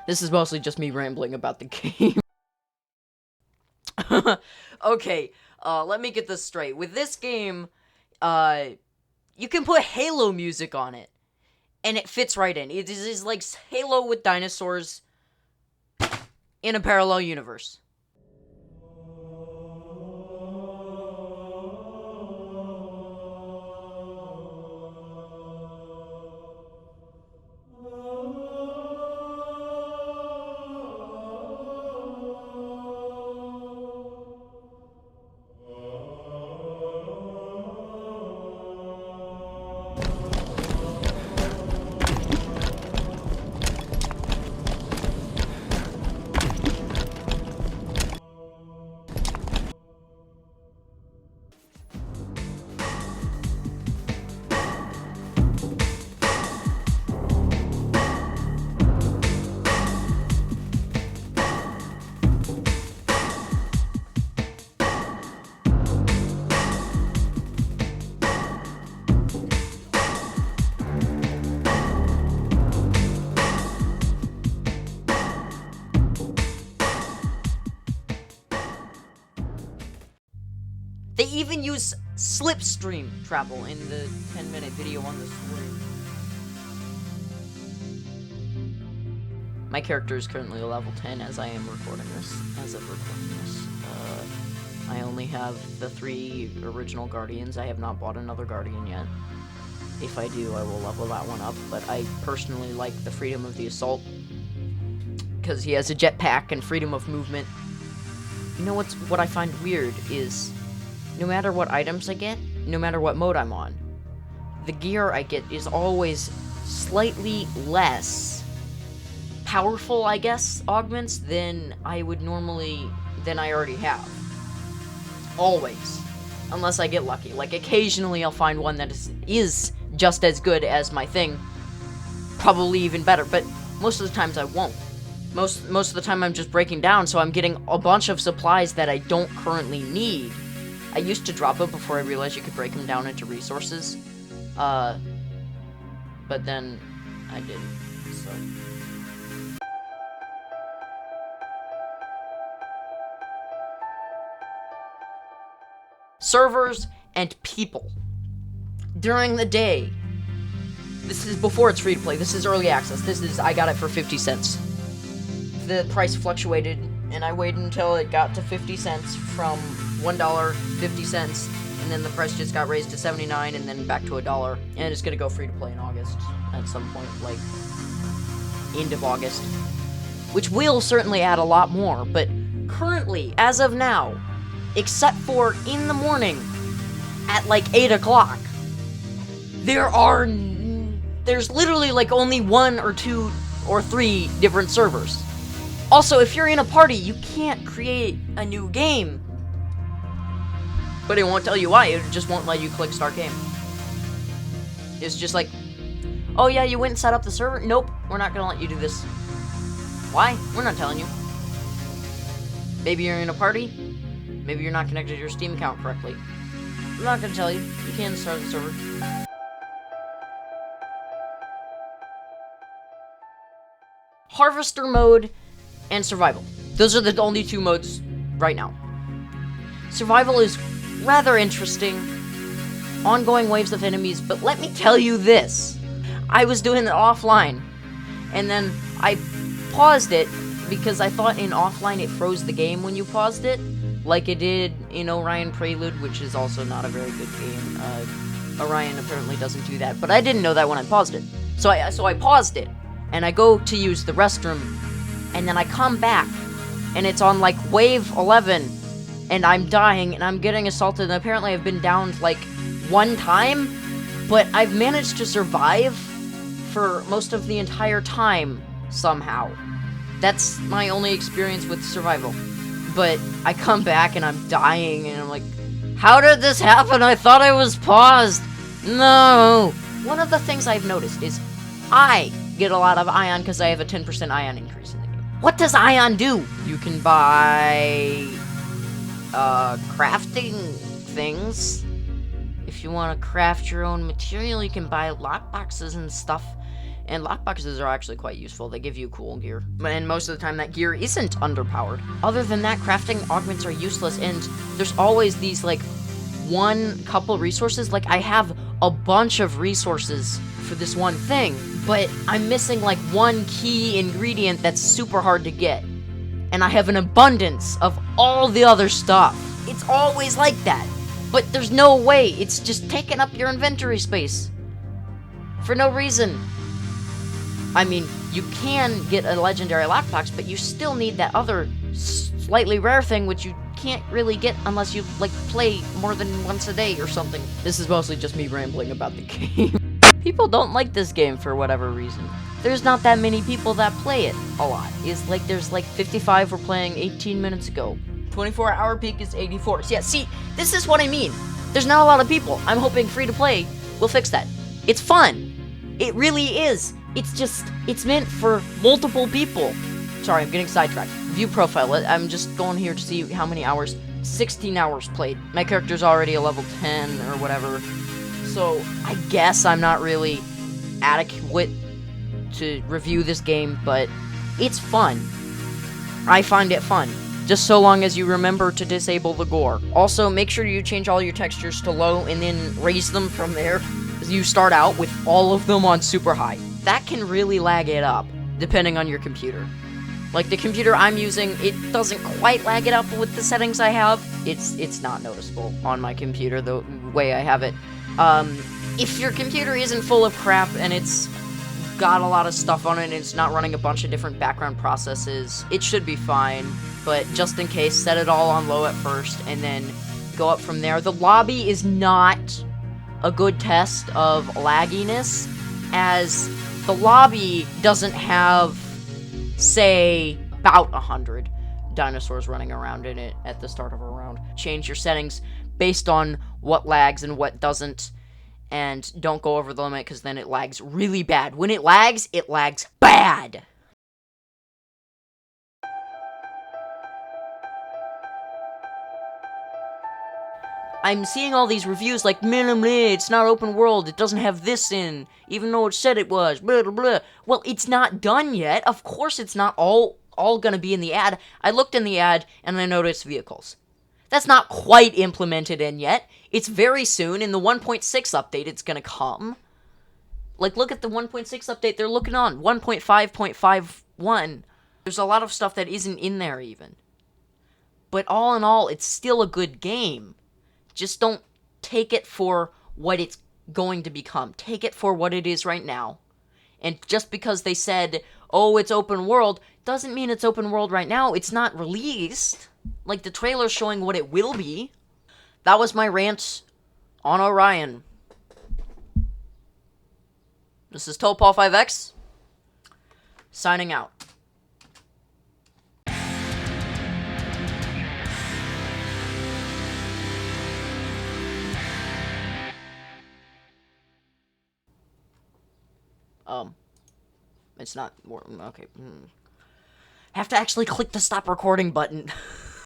This is mostly just me rambling about the game. Okay, let me get this straight. With this game, you can put Halo music on it, and it fits right in. It is like Halo with dinosaurs in a parallel universe. They even use slipstream travel in the 10-minute video on the screen. My character is currently a level 10 as I am recording this. I only have the 3 original Guardians. I have not bought another Guardian yet. If I do, I will level that one up, but I personally like the freedom of the Assault, because he has a jetpack and freedom of movement. You know what I find weird is, no matter what items I get, no matter what mode I'm on, the gear I get is always slightly less powerful, I guess, augments than I already have. Always. Unless I get lucky. Like, occasionally I'll find one that is just as good as my thing. Probably even better, but most of the times I won't. Most of the time I'm just breaking down, so I'm getting a bunch of supplies that I don't currently need. I used to drop them before I realized you could break them down into resources. But then I didn't, so. Servers and people. During the day, this is before it's free to play, this is early access, I got it for 50 cents. The price fluctuated, and I waited until it got to 50 cents from $1, 50 cents, and then the price just got raised to 79, and then back to $1, and it's gonna go free to play in August at some point, like end of August, which will certainly add a lot more. But currently, as of now, except for in the morning at like 8 o'clock, there's literally like only 1 or 2 or 3 different servers. Also, if you're in a party, you can't create a new game. But it won't tell you why, it just won't let you click start game. It's just like, oh yeah, you went and set up the server? Nope, we're not gonna let you do this. Why? We're not telling you. Maybe you're in a party? Maybe you're not connected to your Steam account correctly. I'm not gonna tell you. You can't start the server. Harvester mode and survival. Those are the only 2 modes right now. Survival is rather interesting. Ongoing waves of enemies, but let me tell you this. I was doing it offline, and then I paused it because I thought in offline it froze the game when you paused it, like it did in Orion Prelude, which is also not a very good game. Orion apparently doesn't do that, but I didn't know that when I paused it. So I paused it, and I go to use the restroom, and then I come back, and it's on like wave 11, and I'm dying, and I'm getting assaulted, and apparently I've been downed like 1 time, but I've managed to survive for most of the entire time, somehow. That's my only experience with survival. But I come back, and I'm dying, and I'm like, how did this happen? I thought I was paused. No! One of the things I've noticed is I get a lot of ion because I have a 10% ion increase in the game. What does ion do? You can buy crafting things. If you want to craft your own material, you can buy lockboxes and stuff. And lockboxes are actually quite useful. They give you cool gear. And most of the time that gear isn't underpowered. Other than that, crafting augments are useless, and there's always these, like, couple resources. Like, I have a bunch of resources for this one thing, but I'm missing, like, one key ingredient that's super hard to get. And I have an abundance of all the other stuff. It's always like that. But there's no way. It's just taking up your inventory space. For no reason. I mean, you can get a legendary lockbox, but you still need that other slightly rare thing, which you can't really get unless you, like, play more than once a day or something. This is mostly just me rambling about the game. People don't like this game for whatever reason. There's not that many people that play it a lot. It's like there's like 55 were playing 18 minutes ago. 24-hour peak is 84. So yeah, see, this is what I mean. There's not a lot of people. I'm hoping free to play will fix that. It's fun. It really is. It's just, it's meant for multiple people. Sorry, I'm getting sidetracked. View profile. I'm just going here to see how many hours. 16 hours played. My character's already a level 10 or whatever. So I guess I'm not really adequate to review this game, but it's fun. I find it fun. Just so long as you remember to disable the gore. Also, make sure you change all your textures to low and then raise them from there. You start out with all of them on super high. That can really lag it up, depending on your computer. Like, the computer I'm using, it doesn't quite lag it up with the settings I have. It's not noticeable on my computer, the way I have it. If your computer isn't full of crap and it's got a lot of stuff on it and it's not running a bunch of different background processes, it should be fine. But just in case, set it all on low at first and then go up from there. The lobby is not a good test of lagginess, as the lobby doesn't have, say, about 100 dinosaurs running around in it at the start of a round. Change your settings based on what lags and what doesn't, and don't go over the limit, because then it lags really bad. When it lags bad! I'm seeing all these reviews like, it's not open world, it doesn't have this in, even though it said it was, blah, blah, blah. Well, it's not done yet. Of course it's not all gonna be in the ad. I looked in the ad, and I noticed vehicles. That's not quite implemented in yet. It's very soon. In the 1.6 update, it's gonna come. Like, look at the 1.6 update they're looking on. 1.5.51. There's a lot of stuff that isn't in there, even. But all in all, it's still a good game. Just don't take it for what it's going to become. Take it for what it is right now. And just because they said, oh, it's open world, doesn't mean it's open world right now. It's not released. Like, the trailer's showing what it will be. That was my rant on Orion. This is Topal5X, signing out. It's not more, okay. Have to actually click the stop recording button.